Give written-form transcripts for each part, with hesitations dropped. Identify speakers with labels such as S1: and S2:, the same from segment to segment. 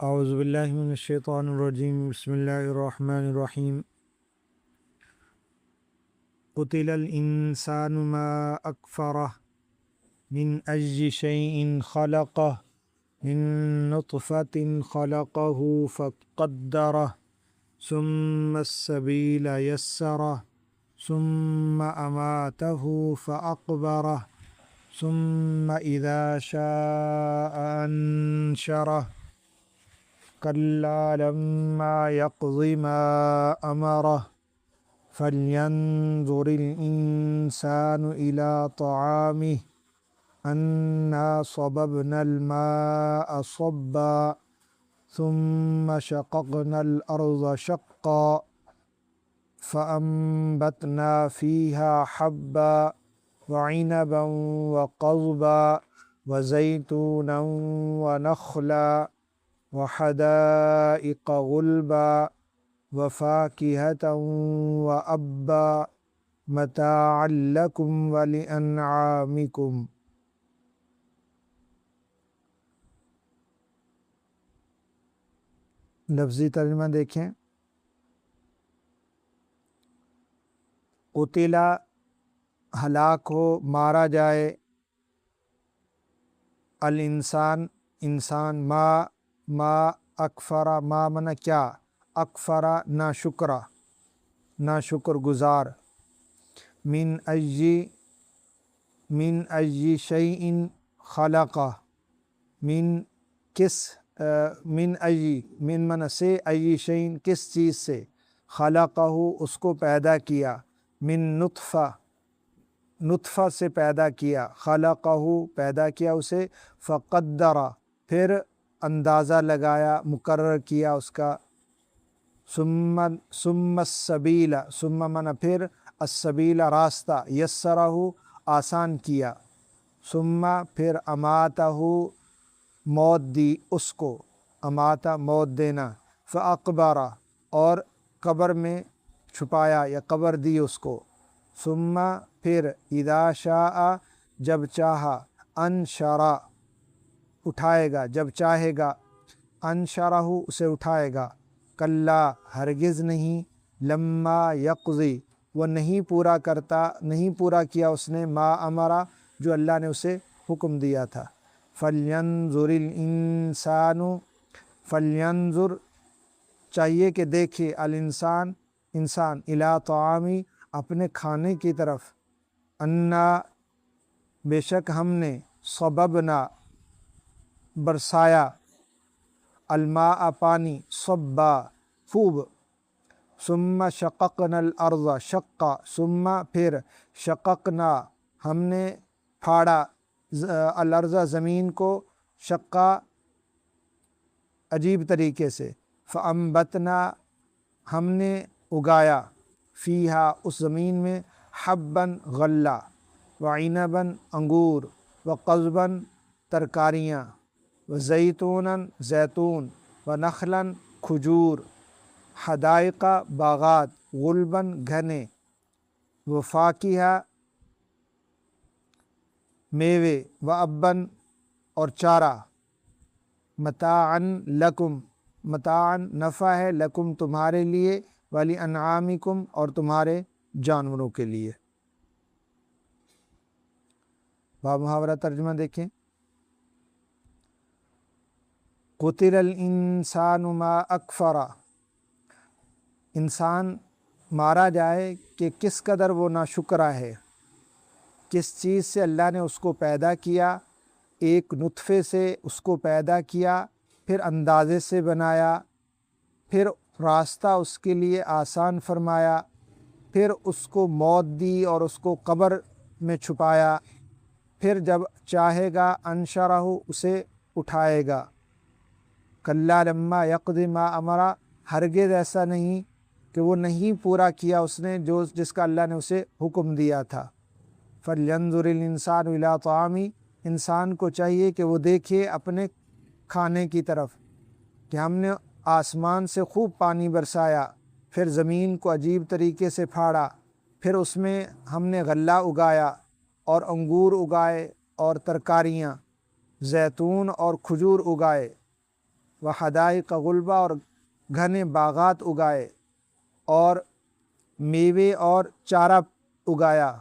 S1: اعوذ باللہ من الشیطان الرجیم بسم اللہ الرحمن الرحیم قتل الانسان ما اکفرہ من ای شیء خلقہ من نطفۃ خلقہ فقدرہ ثم السبیل یسرہ ثم اماتہ فاقبرہ ثم اذا شاء انشرہ كلا لما يقض ما أمره فلينظر الإنسان إلى طعامه أنا صببنا الماء صبا ثم شققنا الأرض شقا فأنبتنا فيها حبا وعنبا وقضبا وزيتونا ونخلا وحدائق غلبا وفاكهة وأبا متاعا لكم ولأنعامكم۔ لفظی ترجمہ دیکھیں۔ قتلا ہلاک ہو، مارا جائے، الانسان انسان، ما اکفرا، ما منع کیا، اکفرا نا شکرہ، نا شکر گزار، من ای شیء خلقہ، من منع سے، ای شیء کس چیز سے، خلقہ اس کو پیدا کیا، من نطفہ سے پیدا کیا، خلقہ پیدا کیا اسے، فقدرہ پھر اندازہ لگایا، مقرر کیا اس کا، ثم السبیل، ثم منع پھر، السبیل راستہ، یسرہ آسان کیا، ثم پھر اماتہ موت دی اس کو، اماتہ موت دینا، فاقبرہ اور قبر میں چھپایا یا قبر دی اس کو، ثم پھر اذا شاء جب چاہا، انشرہ اٹھائے گا، جب چاہے گا، انشرہ اسے اٹھائے گا، کلا ہرگز نہیں، لما یقضی وہ نہیں پورا کرتا، نہیں پورا کیا اس نے، ما امرا جو اللہ نے اسے حکم دیا تھا، فلینظر الانسان، فلینظر چاہیے کہ دیکھے، الانسان انسان، الی طعامی اپنے کھانے کی طرف، انا بے شک ہم نے، صببنا برسایا، الماء پانی، صبا خوب، ثم شققنا الارض شقا ثم پھر، شققنا ہم نے پھاڑا، الارض زمین کو، شقا عجیب طریقے سے، فانبتنا ہم نے اگایا، فیہا اس زمین میں، حباً غلہ، وعنباً انگور، وقضباً ترکاریاں، وزیتوناً زیتون، ونخلاً کھجور، حدائق باغات، غلباً گھنے، وفاکہہ میوے، واباً اور چارہ، متاعاً لکم متاعاً نفع ہے، لکم تمہارے لیے، ولی انعامکم اور تمہارے جانوروں کے لیے۔ باب محاورہ ترجمہ دیکھیں۔ قتل الانسان ما اکفرہ، انسان مارا جائے کہ کس قدر وہ ناشکرہ ہے، کس چیز سے اللہ نے اس کو پیدا کیا، ایک نطفے سے اس کو پیدا کیا، پھر اندازے سے بنایا، پھر راستہ اس کے لیے آسان فرمایا، پھر اس کو موت دی اور اس کو قبر میں چھپایا، پھر جب چاہے گا انشرہ اسے اٹھائے گا، کلا لما یقض ما امرا ہرگز ایسا نہیں کہ وہ نہیں پورا کیا اس نے جس کا اللہ نے اسے حکم دیا تھا، فلینظر الانسان الی طعامی انسان کو چاہیے کہ وہ دیکھے اپنے کھانے کی طرف، کہ ہم نے آسمان سے خوب پانی برسایا، پھر زمین کو عجیب طریقے سے پھاڑا، پھر اس میں ہم نے غلہ اگایا اور انگور اگائے اور ترکاریاں، زیتون اور کھجور اگائے، و حدائق غلبہ، اور گھنے باغات اگائے اور میوے اور چارہ اگایا،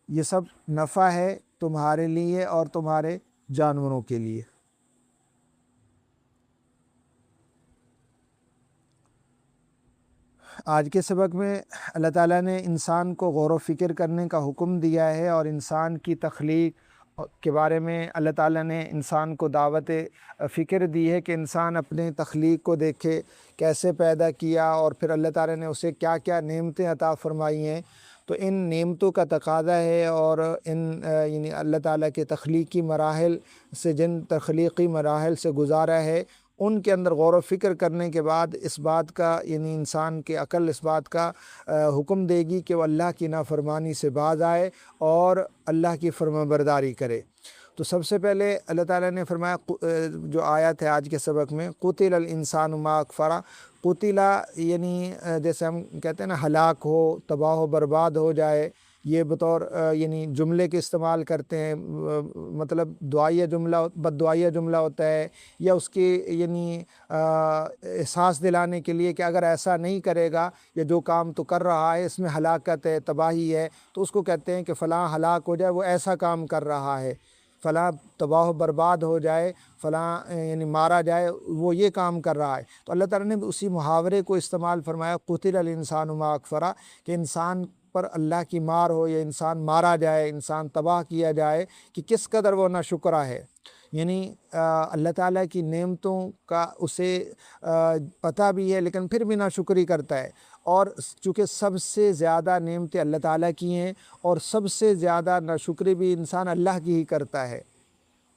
S1: یہ سب نفع ہے تمہارے لیے اور تمہارے جانوروں کے لیے۔ آج کے سبق میں اللہ تعالیٰ نے انسان کو غور و فکر کرنے کا حکم دیا ہے، اور انسان کی تخلیق کے بارے میں اللہ تعالیٰ نے انسان کو دعوت فکر دی ہے کہ انسان اپنے تخلیق کو دیکھے، کیسے پیدا کیا، اور پھر اللہ تعالیٰ نے اسے کیا کیا نعمتیں عطا فرمائی ہیں۔ تو ان نعمتوں کا تقاضا ہے، اور یعنی اللہ تعالیٰ کے تخلیقی مراحل سے، جن تخلیقی مراحل سے گزارا ہے، ان کے اندر غور و فکر کرنے کے بعد اس بات کا، یعنی انسان کے عقل اس بات کا حکم دے گی کہ وہ اللہ کی نافرمانی سے باز آئے اور اللہ کی فرمانبرداری کرے۔ تو سب سے پہلے اللہ تعالیٰ نے فرمایا، جو آیت ہے آج کے سبق میں، قتل الانسان ما اکفرہ، قتلا یعنی جیسے ہم کہتے ہیں نا ہلاک ہو، تباہ و برباد ہو جائے، یہ بطور یعنی جملے کے استعمال کرتے ہیں، مطلب دعائیہ جملہ، بد دعائیہ جملہ ہوتا ہے، یا اس کی یعنی احساس دلانے کے لیے کہ اگر ایسا نہیں کرے گا، یا جو کام تو کر رہا ہے اس میں ہلاکت ہے، تباہی ہے، تو اس کو کہتے ہیں کہ فلاں ہلاک ہو جائے، وہ ایسا کام کر رہا ہے، فلاں تباہ و برباد ہو جائے، فلاں یعنی مارا جائے، وہ یہ کام کر رہا ہے۔ تو اللہ تعالیٰ نے اسی محاورے کو استعمال فرمایا، قتل الانسان ما اکفرہ، کہ انسان پر اللہ کی مار ہو، یا انسان مارا جائے، انسان تباہ کیا جائے، کہ کس قدر وہ ناشکرا ہے۔ یعنی اللہ تعالیٰ کی نعمتوں کا اسے پتہ بھی ہے، لیکن پھر بھی ناشکری کرتا ہے، اور چونکہ سب سے زیادہ نعمتیں اللہ تعالیٰ کی ہیں، اور سب سے زیادہ ناشکری بھی انسان اللہ کی ہی کرتا ہے۔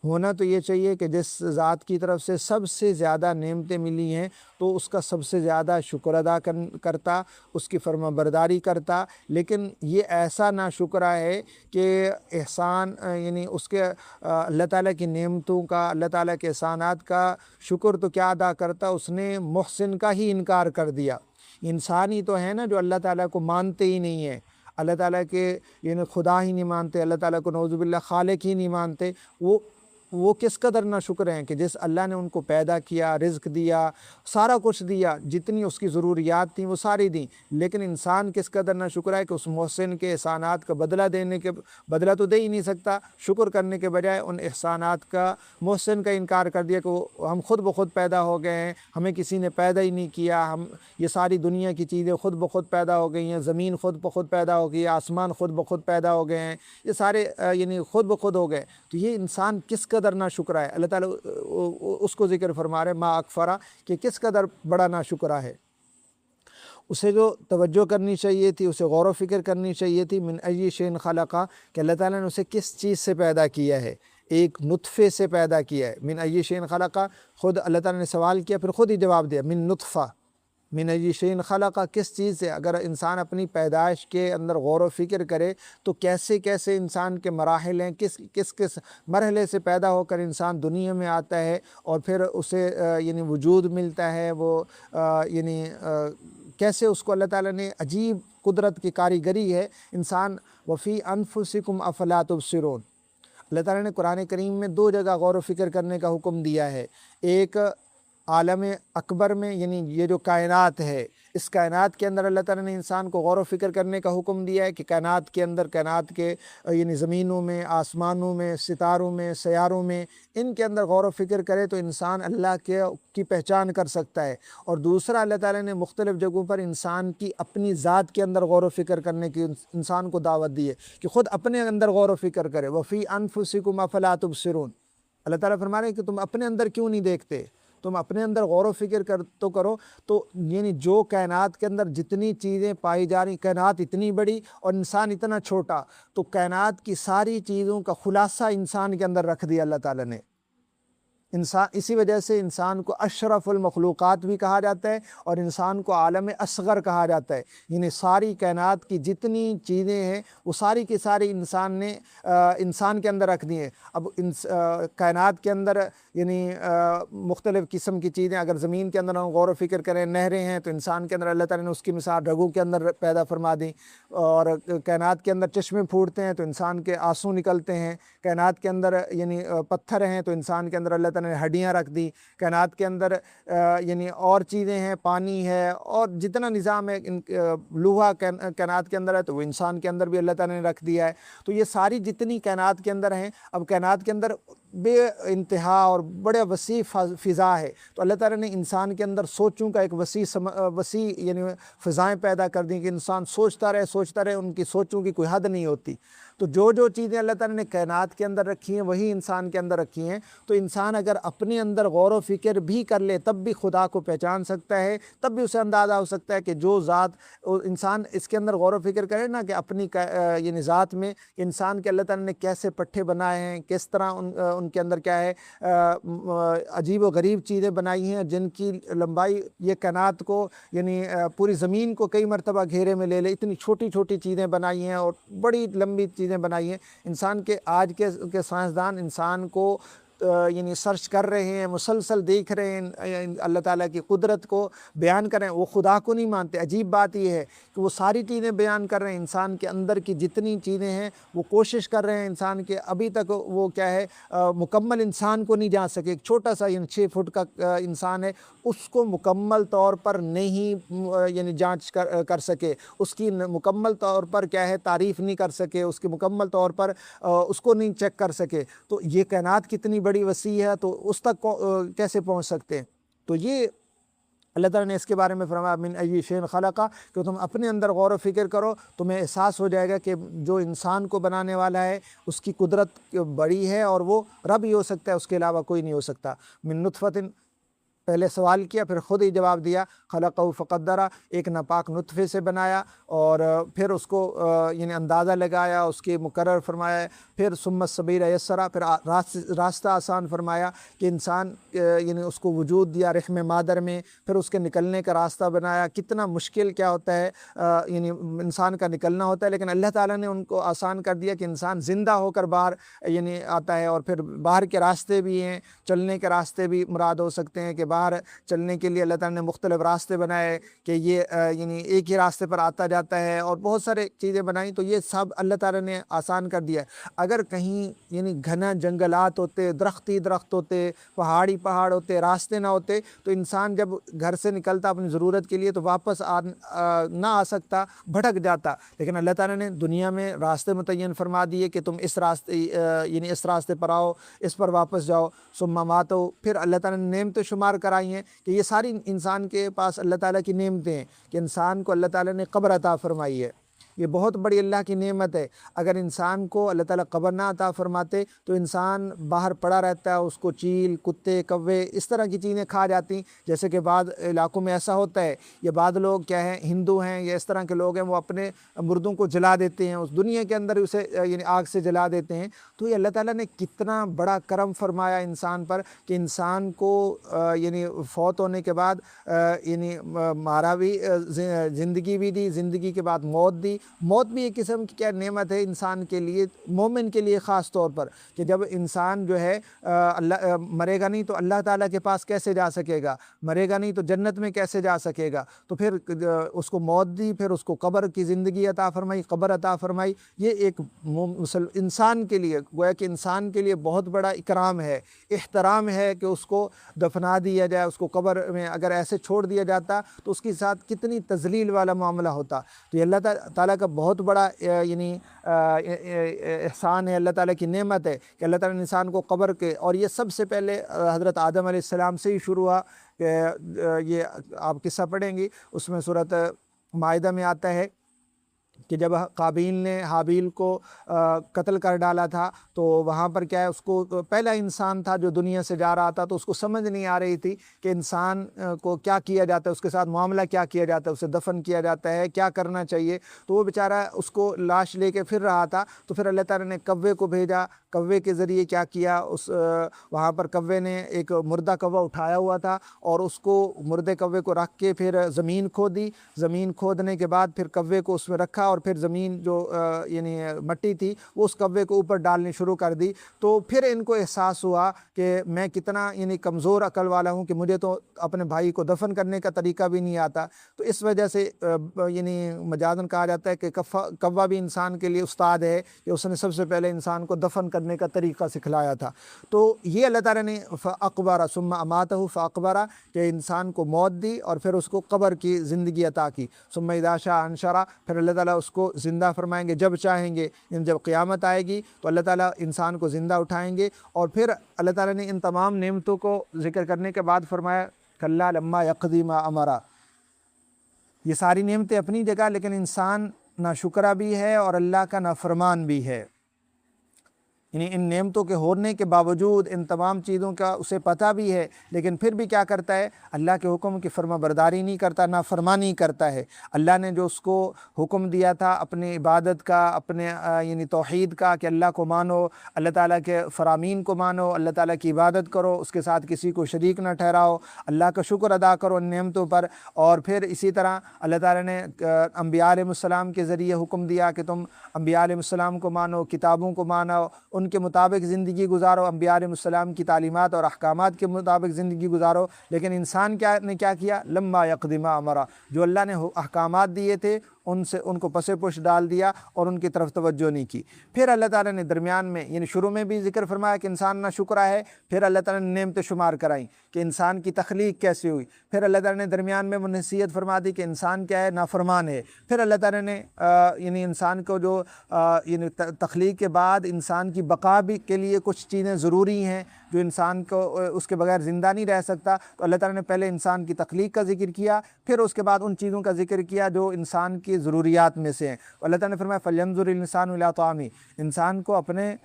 S1: ہونا تو یہ چاہیے کہ جس ذات کی طرف سے سب سے زیادہ نعمتیں ملی ہیں، تو اس کا سب سے زیادہ شکر ادا کرتا، اس کی فرما برداری کرتا، لیکن یہ ایسا ناشکرہ ہے کہ احسان یعنی اس کے اللہ تعالیٰ کی نعمتوں کا، اللہ تعالیٰ کے احسانات کا شکر تو کیا ادا کرتا، اس نے محسن کا ہی انکار کر دیا۔ انسان ہی تو ہے نا جو اللہ تعالیٰ کو مانتے ہی نہیں ہیں، اللہ تعالیٰ کے یعنی خدا ہی نہیں مانتے، اللہ تعالیٰ کو نعوذ باللہ خالق ہی نہیں مانتے، وہ کس قدر ناشکر ہیں کہ جس اللہ نے ان کو پیدا کیا، رزق دیا، سارا کچھ دیا، جتنی اس کی ضروریات تھیں وہ ساری دیں، لیکن انسان کس قدر ناشکر ہے کہ اس محسن کے احسانات کا بدلہ تو دے ہی نہیں سکتا، شکر کرنے کے بجائے ان احسانات کا، محسن کا انکار کر دیا کہ ہم خود بخود پیدا ہو گئے ہیں، ہمیں کسی نے پیدا ہی نہیں کیا، یہ ساری دنیا کی چیزیں خود بخود پیدا ہو گئی ہیں، زمین خود بخود پیدا ہو گئی ہے، آسمان خود بخود پیدا ہو گئے ہیں، یہ سارے یعنی خود بخود ہو گئے۔ تو یہ انسان کس قدر ناشکرہ ہے، اللہ تعالیٰ اس کو ذکر فرما رہے ما اکفرہ، کہ کس قدر بڑا ناشکرہ ہے۔ اسے جو توجہ کرنی چاہیے تھی، اسے غور و فکر کرنی چاہیے تھی، من ای شیء خلقہ، کہ اللہ تعالیٰ نے اسے کس چیز سے پیدا کیا ہے، ایک نطفے سے پیدا کیا ہے۔ من ای شیء خلقہ، خود اللہ تعالیٰ نے سوال کیا، پھر خود ہی جواب دیا، من نطفہ، من ای شیء خلقہ، کس چیز سے؟ اگر انسان اپنی پیدائش کے اندر غور و فکر کرے تو کیسے کیسے انسان کے مراحل ہیں، کس مرحلے سے پیدا ہو کر انسان دنیا میں آتا ہے، اور پھر اسے یعنی وجود ملتا ہے، وہ یعنی کیسے اس کو اللہ تعالیٰ نے عجیب قدرت کی کاریگری ہے انسان۔ وفی انفسکم افلا تبصرون، اللہ تعالیٰ نے قرآن کریم میں دو جگہ غور و فکر کرنے کا حکم دیا ہے، ایک عالم اکبر میں، یعنی یہ جو کائنات ہے، اس کائنات کے اندر اللہ تعالیٰ نے انسان کو غور و فکر کرنے کا حکم دیا ہے کہ کائنات کے اندر، کائنات کے یعنی زمینوں میں، آسمانوں میں، ستاروں میں، سیاروں میں، ان کے اندر غور و فکر کرے تو انسان اللہ کی پہچان کر سکتا ہے۔ اور دوسرا اللہ تعالیٰ نے مختلف جگہوں پر انسان کی اپنی ذات کے اندر غور و فکر کرنے کی انسان کو دعوت دی ہے کہ خود اپنے اندر غور و فکر کرے۔ وفی انفسکم افلا تبصرون، اللہ تعالیٰ فرما رہے ہیں کہ تم اپنے اندر کیوں نہیں دیکھتے، تم اپنے اندر غور و فکر کرو تو یعنی جو کائنات کے اندر جتنی چیزیں پائی جا رہی، کائنات اتنی بڑی اور انسان اتنا چھوٹا، تو کائنات کی ساری چیزوں کا خلاصہ انسان کے اندر رکھ دیا اللہ تعالیٰ نے۔ اسی وجہ سے انسان کو اشرف المخلوقات بھی کہا جاتا ہے، اور انسان کو عالم اصغر کہا جاتا ہے، یعنی ساری کائنات کی جتنی چیزیں ہیں وہ ساری کی ساری انسان نے انسان کے اندر رکھ دی ہیں۔ اب کائنات کے اندر یعنی مختلف قسم کی چیزیں، اگر زمین کے اندر ہم غور و فکر کریں، نہریں ہیں تو انسان کے اندر اللہ تعالیٰ نے اس کی مثال رگوں کے اندر پیدا فرما دی، اور کائنات کے اندر چشمے پھوٹتے ہیں تو انسان کے آنسو نکلتے ہیں، کائنات کے اندر یعنی پتھر ہیں تو انسان کے اندر اللہ تعالیٰ نے ہڈیاں رکھ دی، کائنات کے اندر یعنی اور چیزیں ہیں، پانی ہے اور جتنا نظام ہے لوہا کائنات کے اندر ہے تو وہ انسان کے اندر بھی اللہ تعالیٰ نے رکھ دیا ہے۔ تو یہ ساری جتنی کائنات کے اندر ہیں، اب کائنات کے اندر بے انتہا اور بڑے وسیع فضا ہے، تو اللہ تعالیٰ نے انسان کے اندر سوچوں کا ایک وسیع یعنی فضائیں پیدا کر دیں کہ انسان سوچتا رہے، ان کی سوچوں کی کوئی حد نہیں ہوتی۔ تو جو چیزیں اللہ تعالیٰ نے کائنات کے اندر رکھی ہیں وہی انسان کے اندر رکھی ہیں، تو انسان اگر اپنے اندر غور و فکر بھی کر لے تب بھی خدا کو پہچان سکتا ہے، تب بھی اسے اندازہ ہو سکتا ہے کہ جو ذات انسان اس کے اندر غور و فکر کرے نا کہ اپنی یعنی ذات میں انسان کے اللہ تعالیٰ نے کیسے پٹھے بنائے ہیں، کس طرح ان کے اندر کیا ہے عجیب و غریب چیزیں بنائی ہیں جن کی لمبائی یہ کائنات کو یعنی پوری زمین کو کئی مرتبہ گھیرے میں لے لے، اتنی چھوٹی چھوٹی چیزیں بنائی ہیں اور بڑی لمبی چیزیں بنائی ہیں۔ انسان کے آج کے سائنسدان انسان کو یعنی سرچ کر رہے ہیں، مسلسل دیکھ رہے ہیں اللہ تعالیٰ کی قدرت کو بیان کر رہے ہیں، وہ خدا کو نہیں مانتے۔ عجیب بات یہ ہے کہ وہ ساری چیزیں بیان کر رہے ہیں، انسان کے اندر کی جتنی چیزیں ہیں وہ کوشش کر رہے ہیں انسان کے، ابھی تک وہ کیا ہے مکمل انسان کو نہیں جان سکے۔ ایک چھوٹا سا یعنی 6 فٹ کا انسان ہے، اس کو مکمل طور پر نہیں یعنی جانچ کر سکے، اس کی مکمل طور پر کیا ہے تعریف نہیں کر سکے، اس کی مکمل طور پر اس کو نہیں چیک کر سکے۔ تو یہ کائنات کتنی بڑی وسیع ہے تو اس تک کیسے پہنچ سکتے ہیں؟ تو یہ اللہ تعالیٰ نے اس کے بارے میں فرمایا من ای شیء خلقہ، کہ تم اپنے اندر غور و فکر کرو، تمہیں احساس ہو جائے گا کہ جو انسان کو بنانے والا ہے اس کی قدرت بڑی ہے اور وہ رب ہی ہو سکتا ہے، اس کے علاوہ کوئی نہیں ہو سکتا۔ من نطفۃ، پہلے سوال کیا پھر خود ہی جواب دیا، خلقہ فقدرہ، ایک ناپاک نطفے سے بنایا اور پھر اس کو یعنی اندازہ لگایا، اس کے مقرر فرمایا، پھر ثم السبیل یسرہ، پھر راستہ آسان فرمایا کہ انسان یعنی اس کو وجود دیا رحم مادر میں، پھر اس کے نکلنے کا راستہ بنایا۔ کتنا مشکل کیا ہوتا ہے یعنی انسان کا نکلنا ہوتا ہے، لیکن اللہ تعالیٰ نے ان کو آسان کر دیا کہ انسان زندہ ہو کر باہر یعنی آتا ہے، اور پھر باہر کے راستے بھی ہیں، چلنے کے راستے بھی مراد ہو سکتے ہیں کہ باہر چلنے کے لیے اللہ تعالیٰ نے مختلف راستے بنائے کہ یہ یعنی ایک ہی راستے پر آتا جاتا ہے، اور بہت سارے چیزیں بنائیں، تو یہ سب اللہ تعالیٰ نے آسان کر دیا ہے۔ اگر کہیں یعنی گھنا جنگلات ہوتے، درخت ہوتے، پہاڑ ہوتے، راستے نہ ہوتے، تو انسان جب گھر سے نکلتا اپنی ضرورت کے لیے تو واپس نہ آ سکتا، بھٹک جاتا۔ لیکن اللہ تعالیٰ نے دنیا میں راستے متعین فرما دیے کہ تم اس راستے پر آؤ، اس پر واپس جاؤ۔ ثم ماتوا، پھر اللہ تعالیٰ نے نعمتیں شمار کرائی ہیں کہ یہ ساری انسان کے پاس اللہ تعالیٰ کی نعمتیں ہیں کہ انسان کو اللہ تعالیٰ نے قبر عطا فرمائی ہے، یہ بہت بڑی اللہ کی نعمت ہے۔ اگر انسان کو اللہ تعالیٰ قبر نہ عطا فرماتے تو انسان باہر پڑا رہتا ہے، اس کو چیل، کتے، کوے اس طرح کی چیزیں کھا جاتی، جیسے کہ بعض علاقوں میں ایسا ہوتا ہے۔ یہ بعض لوگ کیا ہیں ہندو ہیں یا اس طرح کے لوگ ہیں، وہ اپنے مردوں کو جلا دیتے ہیں، اس دنیا کے اندر اسے یعنی آگ سے جلا دیتے ہیں۔ تو یہ اللہ تعالیٰ نے کتنا بڑا کرم فرمایا انسان پر کہ انسان کو یعنی فوت ہونے کے بعد یعنی مارا بھی، زندگی بھی دی، زندگی کے بعد موت دی۔ موت بھی ایک قسم کی کیا نعمت ہے انسان کے لیے، مومن کے لیے خاص طور پر، کہ جب انسان جو ہے اللہ مرے گا نہیں تو اللہ تعالیٰ کے پاس کیسے جا سکے گا، مرے گا نہیں تو جنت میں کیسے جا سکے گا۔ تو پھر اس کو موت دی، پھر اس کو قبر کی زندگی عطا فرمائی، قبر عطا فرمائی۔ یہ ایک انسان کے لیے گویا کہ انسان کے لیے بہت بڑا اکرام ہے، احترام ہے کہ اس کو دفنا دیا جائے، اس کو قبر میں اگر ایسے چھوڑ دیا جاتا تو اس کے ساتھ کتنی تذلیل والا معاملہ ہوتا۔ تو یہ اللہ تعالیٰ کا بہت بڑا یعنی احسان ہے، اللہ تعالیٰ کی نعمت ہے کہ اللہ تعالیٰ نے انسان کو قبر کے، اور یہ سب سے پہلے حضرت آدم علیہ السلام سے ہی شروع ہوا۔ یہ آپ قصہ پڑھیں گی، اس میں سورۃ مائدہ میں آتا ہے کہ جب قابیل نے حابیل کو قتل کر ڈالا تھا تو وہاں پر کیا ہے، اس کو پہلا انسان تھا جو دنیا سے جا رہا تھا، تو اس کو سمجھ نہیں آ رہی تھی کہ انسان کو کیا کیا جاتا ہے، اس کے ساتھ معاملہ کیا کیا جاتا ہے، اسے دفن کیا جاتا ہے، کیا کرنا چاہیے۔ تو وہ بیچارہ اس کو لاش لے کے پھر رہا تھا، تو پھر اللہ تعالیٰ نے کوے کو بھیجا، کوے کے ذریعے کیا کیا، وہاں پر کوے نے ایک مردہ کوا اٹھایا ہوا تھا اور اس کو مردے کوے کو رکھ کے پھر زمین کھودی، زمین کھودنے کے بعد پھر کوے کو اس میں رکھا، اور پھر زمین جو یعنی مٹی تھی وہ اس کوے کو اوپر ڈالنی شروع کر دی، تو پھر ان کو احساس ہوا کہ میں کتنا یعنی کمزور عقل والا ہوں کہ مجھے تو اپنے بھائی کو دفن کرنے کا طریقہ بھی نہیں آتا۔ تو اس وجہ سے یعنی مجازاً کہا جاتا ہے کہ کوا بھی انسان کے لیے استاد ہے کہ اس نے سب سے پہلے انسان کو دفن کرنے کا طریقہ سکھلایا تھا۔ تو یہ اللہ تعالیٰ نے فَأَقْبَرَ ثُمَّ أَمَاتَهُ فَأَقْبَرَ کہ انسان کو موت دی اور پھر اس کو قبر کی زندگی عطا کی۔ ثُمَّ إِذَا شَاءَ أَنشَرَ پھر اللہ تعالیٰ اس کو زندہ فرمائیں گے جب چاہیں گے، جب قیامت آئے گی تو اللہ تعالیٰ انسان کو زندہ اٹھائیں گے۔ اور پھر اللہ تعالیٰ نے ان تمام نعمتوں کو ذکر کرنے کے بعد فرمایا کَلَّا لَمَّا يَقْضِ مَا أَمَرَ۔ یہ ساری نعمتیں اپنی جگہ، لیکن انسان ناشکرہ بھی ہے اور اللہ کا نافرمان بھی ہے۔ یعنی ان نعمتوں کے ہونے کے باوجود ان تمام چیزوں کا اسے پتہ بھی ہے، لیکن پھر بھی کیا کرتا ہے؟ اللہ کے حکم کی فرما برداری نہیں کرتا، نافرمانی کرتا ہے۔ اللہ نے جو اس کو حکم دیا تھا اپنی عبادت کا، اپنے یعنی توحید کا کہ اللہ کو مانو، اللہ تعالیٰ کے فرامین کو مانو، اللہ تعالیٰ کی عبادت کرو، اس کے ساتھ کسی کو شریک نہ ٹھہراؤ، اللہ کا شکر ادا کرو ان نعمتوں پر۔ اور پھر اسی طرح اللہ تعالیٰ نے انبیاء علیہ السلام کے ذریعے حکم دیا کہ تم انبیاء علیہ السلام کو مانو، کتابوں کو مانو، ان کے مطابق زندگی گزارو، انبیاء علیہ السلام کی تعلیمات اور احکامات کے مطابق زندگی گزارو۔ لیکن انسان نے کیا کیا؟ لما یقض ما امر، جو اللہ نے احکامات دیے تھے ان کو پس پش ڈال دیا اور ان کی طرف توجہ نہیں کی۔ پھر اللہ تعالیٰ نے درمیان میں یعنی شروع میں بھی ذکر فرمایا کہ انسان نہ شکرہ ہے، پھر اللہ تعالیٰ نے نعمتیں شمار کرائیں کہ انسان کی تخلیق کیسے ہوئی، پھر اللہ تعالیٰ نے درمیان میں وہ نصیحت فرما دی کہ انسان کیا ہے؟ نافرمان ہے۔ پھر اللہ تعالیٰ نے یعنی انسان کو جو یعنی تخلیق کے بعد انسان کی بقا بھی کے لیے کچھ چیزیں ضروری ہیں جو انسان کو اس کے بغیر زندہ نہیں رہ سکتا، تو اللہ تعالیٰ نے پہلے انسان کی تخلیق کا ذکر کیا، پھر اس کے بعد ان چیزوں کا ذکر کیا جو انسان کی ضروریات میں سے ہیں۔ اللہ تعالیٰ نے فرمایا فَلْيَنظُرِ الْإِنسَانُ إِلَىٰ طَعَامِهِ، انسان کو اپنے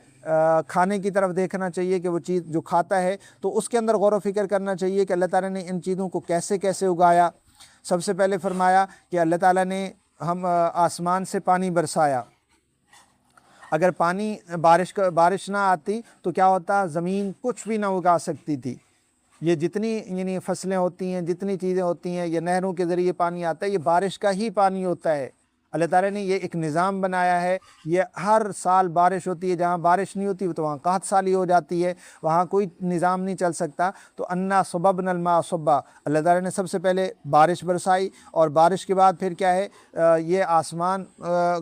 S1: کھانے کی طرف دیکھنا چاہیے کہ وہ چیز جو کھاتا ہے تو اس کے اندر غور و فکر کرنا چاہیے کہ اللہ تعالیٰ نے ان چیزوں کو کیسے کیسے اگایا۔ سب سے پہلے فرمایا کہ اللہ تعالیٰ نے ہم آسمان سے پانی برسایا، اگر بارش نہ آتی تو کیا ہوتا؟ زمین کچھ بھی نہ اگا سکتی تھی۔ یہ جتنی یعنی فصلیں ہوتی ہیں، جتنی چیزیں ہوتی ہیں، یہ نہروں کے ذریعے پانی آتا ہے، یہ بارش کا ہی پانی ہوتا ہے۔ اللہ تعالیٰ نے یہ ایک نظام بنایا ہے، یہ ہر سال بارش ہوتی ہے، جہاں بارش نہیں ہوتی تو وہاں قحط سالی ہو جاتی ہے، وہاں کوئی نظام نہیں چل سکتا۔ تو انا صببنا الماء صبا، اللہ تعالیٰ نے سب سے پہلے بارش برسائی، اور بارش کے بعد پھر کیا ہے؟ یہ آسمان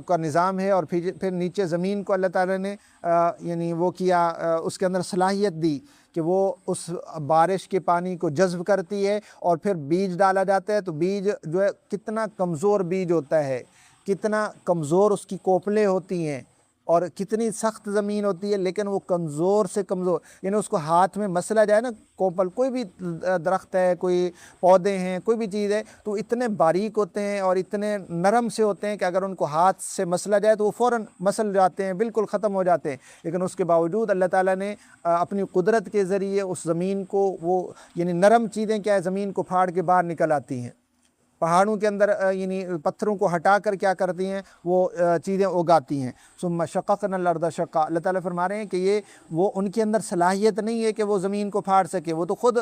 S1: کا نظام ہے، اور پھر نیچے زمین کو اللہ تعالیٰ نے یعنی وہ کیا، اس کے اندر صلاحیت دی کہ وہ اس بارش کے پانی کو جذب کرتی ہے، اور پھر بیج ڈالا جاتا ہے۔ تو بیج جو ہے کتنا کمزور بیج ہوتا ہے، کتنا کمزور اس کی کوپلیں ہوتی ہیں، اور کتنی سخت زمین ہوتی ہے، لیکن وہ کمزور سے کمزور، یعنی اس کو ہاتھ میں مسلا جائے نا، کوپل کوئی بھی درخت ہے، کوئی پودے ہیں، کوئی بھی چیز ہے، تو اتنے باریک ہوتے ہیں اور اتنے نرم سے ہوتے ہیں کہ اگر ان کو ہاتھ سے مسلا جائے تو وہ فوراً مسل جاتے ہیں، بالکل ختم ہو جاتے ہیں۔ لیکن اس کے باوجود اللہ تعالیٰ نے اپنی قدرت کے ذریعے اس زمین کو وہ یعنی نرم چیزیں کیا ہے زمین کو پھاڑ کے باہر نکل آتی ہیں، پہاڑوں کے اندر یعنی پتھروں کو ہٹا کر کیا کرتی ہیں وہ چیزیں اگاتی ہیں۔ ثم شققنا الارض شقا، اللہ تعالیٰ فرما رہے ہیں کہ وہ ان کے اندر صلاحیت نہیں ہے کہ وہ زمین کو پھاڑ سکے، وہ تو خود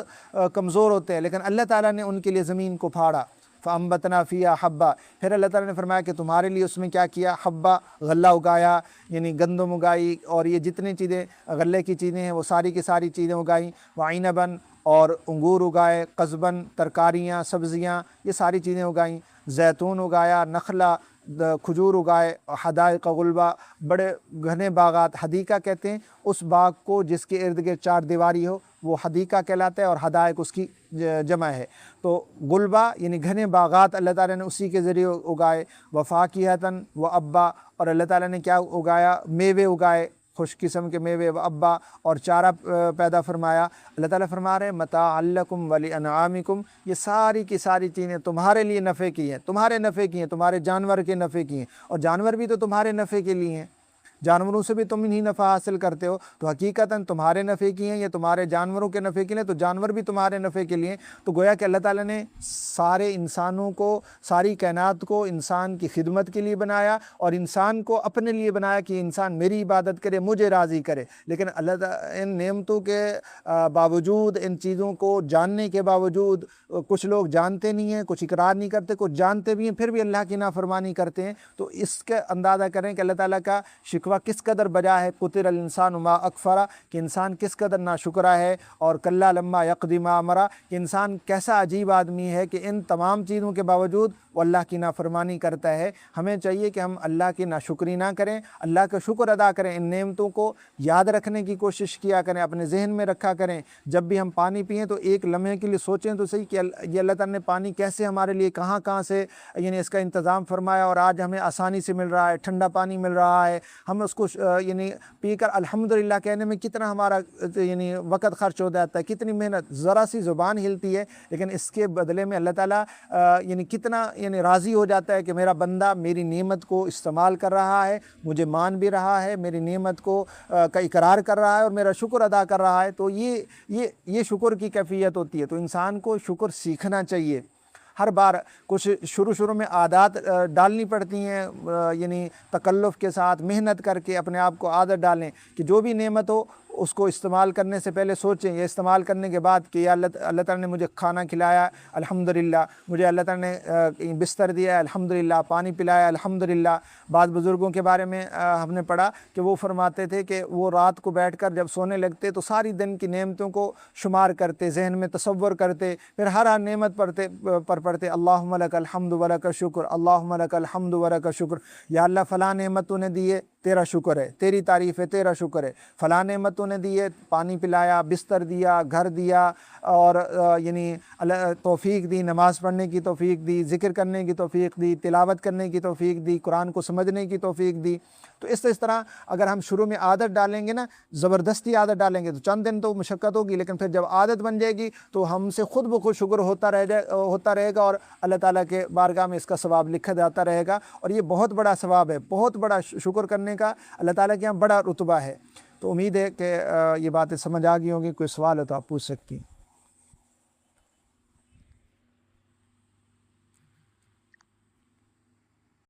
S1: کمزور ہوتے ہیں، لیکن اللہ تعالیٰ نے ان کے لیے زمین کو پھاڑا۔ فَأَنبَتْنَا فِيهَا حَبًّا، پھر اللہ تعالیٰ نے فرمایا کہ تمہارے لیے اس میں کیا کیا؟ حبہ، غلہ اگایا، یعنی گندم اگائی، اور یہ جتنی چیزیں غلے کی چیزیں ہیں وہ ساری کی ساری چیزیں اگائیں۔ وَعِنَبًا، اور انگور اگائے، قضباً، ترکاریاں، سبزیاں، یہ ساری چیزیں اگائیں۔ زیتون اگایا، نخلا، کھجور اگائے، حدائق غلبہ، بڑے گھنے باغات، حدیقہ کہتے ہیں اس باغ کو جس کے ارد گرد چار دیواری ہو، وہ حدیقہ کہلاتا ہے، اور حدائق اس کی جمع ہے۔ تو غلبہ یعنی گھنے باغات اللہ تعالیٰ نے اسی کے ذریعے اگائے۔ وفاکہۃً وابا، اور اللہ تعالیٰ نے کیا اگایا؟ میوے اگائے، خوش قسم کے میوے، وابا، اور چارہ پیدا فرمایا۔ اللہ تعالیٰ فرما رہے ہیں متاعا لکم ولانعامکم، یہ ساری کی ساری چیزیں تمہارے لیے نفع کی ہیں، تمہارے نفع کی ہیں، تمہارے جانور کے نفع کی ہیں، اور جانور بھی تو تمہارے نفع کے لیے ہیں۔ جانوروں سے بھی تم ہی نفع حاصل کرتے ہو، تو حقیقتاً تمہارے نفع کی ہیں، یہ تمہارے جانوروں کے نفع کے لیے، تو جانور بھی تمہارے نفع کے لیے۔ تو گویا کہ اللہ تعالیٰ نے سارے انسانوں کو، ساری کائنات کو انسان کی خدمت کے لیے بنایا، اور انسان کو اپنے لیے بنایا کہ انسان میری عبادت کرے، مجھے راضی کرے۔ لیکن اللہ تعالیٰ ان نعمتوں کے باوجود، ان چیزوں کو جاننے کے باوجود، کچھ لوگ جانتے نہیں ہیں، کچھ اقرار نہیں کرتے، کچھ جانتے بھی ہیں پھر بھی اللہ کی نافرمانی کرتے ہیں۔ تو اس کا اندازہ کریں کہ اللہ تعالیٰ کا شکوہ کس قدر بجا ہے، قتل الانسان ما اکفرا، کہ انسان کس قدر ناشکرا ہے، اور کلا لما یقضی ما امرا، کہ انسان کیسا عجیب آدمی ہے کہ ان تمام چیزوں کے باوجود وہ اللہ کی نافرمانی کرتا ہے۔ ہمیں چاہیے کہ ہم اللہ کی ناشکری نہ کریں، اللہ کا شکر ادا کریں، ان نعمتوں کو یاد رکھنے کی کوشش کیا کریں، اپنے ذہن میں رکھا کریں۔ جب بھی ہم پانی پئیں تو ایک لمحے کے لیے سوچیں تو صحیح کہ یہ اللہ تعالیٰ نے پانی کیسے ہمارے لیے کہاں کہاں سے یعنی اس کا انتظام فرمایا، اور آج ہمیں آسانی سے مل رہا ہے، ٹھنڈا پانی مل رہا ہے، ہم اس کو یعنی پی کر الحمدللہ کہنے میں کتنا ہمارا یعنی وقت خرچ ہو جاتا ہے، کتنی محنت، ذرا سی زبان ہلتی ہے، لیکن اس کے بدلے میں اللہ تعالیٰ یعنی کتنا یعنی راضی ہو جاتا ہے کہ میرا بندہ میری نعمت کو استعمال کر رہا ہے، مجھے مان بھی رہا ہے، میری نعمت کو کا اقرار کر رہا ہے اور میرا شکر ادا کر رہا ہے۔ تو یہ شکر کی کیفیت ہوتی ہے۔ تو انسان کو شکر سیکھنا چاہیے۔ ہر بار کچھ شروع میں عادات ڈالنی پڑتی ہیں، یعنی تکلف کے ساتھ محنت کر کے اپنے آپ کو عادت ڈالیں کہ جو بھی نعمت ہو اس کو استعمال کرنے سے پہلے سوچیں، یہ استعمال کرنے کے بعد کہ اللہ تعالیٰ نے مجھے کھانا کھلایا الحمدللہ، مجھے اللہ تعالیٰ نے بستر دیا الحمدللہ، پانی پلایا الحمدللہ۔ بعض بزرگوں کے بارے میں ہم نے پڑھا کہ وہ فرماتے تھے کہ وہ رات کو بیٹھ کر جب سونے لگتے تو ساری دن کی نعمتوں کو شمار کرتے، ذہن میں تصور کرتے، پھر ہر نعمت پڑھتے اللہم لک الحمد ولک شکر، اللہم لک الحمد ولک شکر، یا اللہ فلاں نعمت تو نے دی ہے، تیرا شکر ہے، تیری تعریف ہے، تیرا شکر ہے، فلاں نعمت تو نے دی ہے، پانی پلایا، بستر دیا، گھر دیا، اور یعنی توفیق دی، نماز پڑھنے کی توفیق دی، ذکر کرنے کی توفیق دی، تلاوت کرنے کی توفیق دی، قرآن کو سمجھنے کی توفیق دی۔ تو اس طرح اگر ہم شروع میں عادت ڈالیں گے نا، زبردستی عادت ڈالیں گے تو چند دن تو مشقت ہوگی، لیکن پھر جب عادت بن جائے گی تو ہم سے خود بخود شکر ہوتا رہے گا، اور اللہ تعالیٰ کے بارگاہ میں اس کا ثواب لکھا جاتا رہے گا، اور یہ بہت بڑا ثواب ہے، بہت بڑا شکر کرنے کا اللہ تعالیٰ کے یہاں بڑا رتبہ ہے۔ تو امید ہے کہ یہ باتیں سمجھ آ گئی ہوں گی۔ کوئی سوال ہے تو آپ پوچھ سکتی ہیں۔